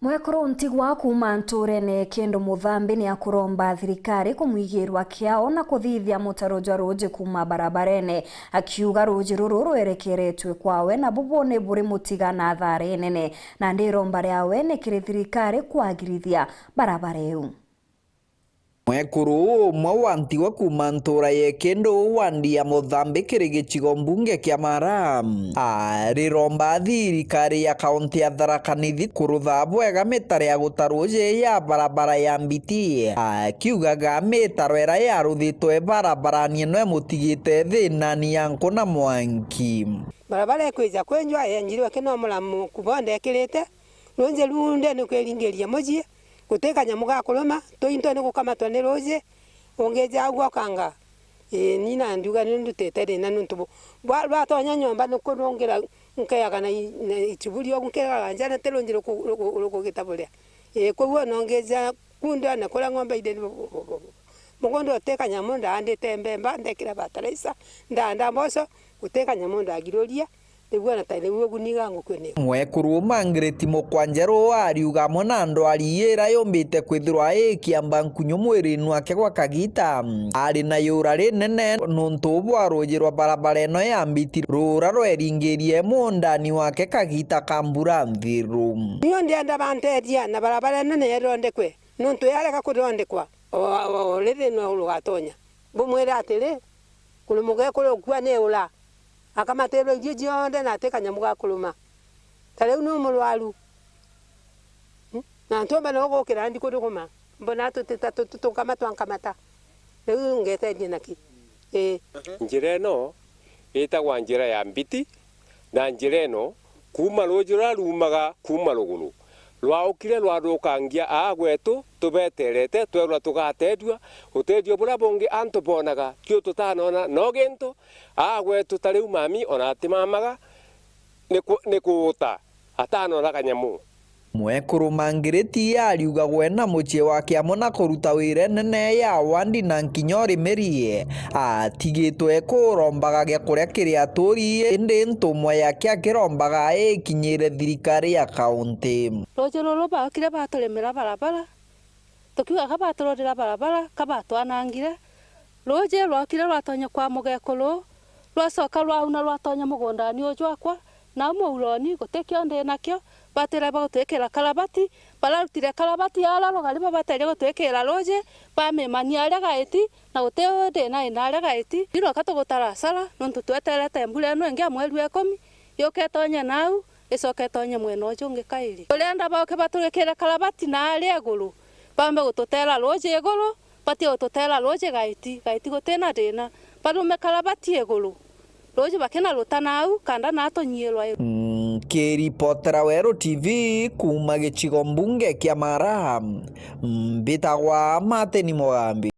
Mwekuru ntigwa kuma nturene kendo muthambi ni akuromba thirikari kumwigirwa kiao na kuthithia mutaroja ruji kuma barabarene akiuga ruji ruru rwerekeretwe kwawe na bubone buri mutiga na thari nene na ndiromba riawe ni kiri thirikari kwagirithia barabara iu. Mwekuru umwe wantiwa kuma ntura ye kendo wandi ya muthambi kiri gicigo mbunge kia Mara riromba thirikari ya kaunti ya Tharaka Nithi kurutha bwega mitaro ya gutaruje ya barabara ya Mbiti akiugaga mitaro ira yaruthitwe barabarani ino mutigite thina ni yanko na Mwangi. Barabara ikwija kwenjwa yenjirwe kino mulamu kubonde kirite runje runde ni kwiringeria mujie guteka nyamu ga kuluma tointo ni gukamatwa ni roje ongeja agwa kanga nina nduga ni ndutete rina nuntu bwa tonya nyomba no kurongera nkayaga na ituburi onkera njana telonjiro ko gitaburia ko nongeja kunda na kora ngomba ide mugondo teka nyamu ndande tembe mba ndekira bataraisa ndanda mboso guteka nyamu ndagiroria Mwekuru Margaret Mukwanjero ariuga monando ariyera yombite kwithirwa ikiamba nkunyu mwirinu ake gwa kagita ari na yura rinene nuntu bwarujirwa barabara ino ya Mbiti rura rweringirie mundani wake kagita kambura nthiru niyo ndienda banteria na barabara ino nirondekwe nuntu yareka kurondekwa riri no rugatonya bumwira atiri kulumuge kurukwa ne ula akamatero jionde na teka nyamuga kuluma tale uno mulwalu na ntomba no gokira ndi kuduguma mbona tukamata nkamata leo ngete dinaki njira no etagwa njira ya Mbiti na njira eno kuma rojura rumaga kuma ruguru rwaukire rwarukangia agwetu tubeterete twerwa tugatedwa utedio bura bonge anto bonaga kyo tutanona no gento agwetu tariu mami ona atimamaga nikuta atanona kanyamu. Mwekuru Margaret ariuga gwena mucie wake amona kuruta wire nene ya wandi na nkinyori merie atigitwe kurombaga gya kuria kiri aturi indi ntumwa yake akirombaga ikinyire thirikari ya kaunti rojero roba kire batolemera barabara tukiuga kabatororera barabara kabatwanangire roje rwakire rwatonya kwa mugekuru rwacoka rwauna rwatonya mugondani ujwakwa na muuroni gutekio ndi nakio batira bagutwekera karabati bararutire karabati araro gariba batire gutwekera roje bamemania aria gaiti na guteo ndi na aria gaiti iro katugutara sara nuntu tweterete mbura no ngia mweri wa 10 yoketonya nau icoketonya mwena ucio ungi kairi urenda bauke batugekera karabati na aria iguru bambe gututera roje iguru bati gututera roje gaiti gutena ndina barume karabati iguru roje bakena rutanau kanda natonyirwa Kiripotera Weru TV kuma gicigo mbunge kia Mara mbitagwa Martin Mugambi.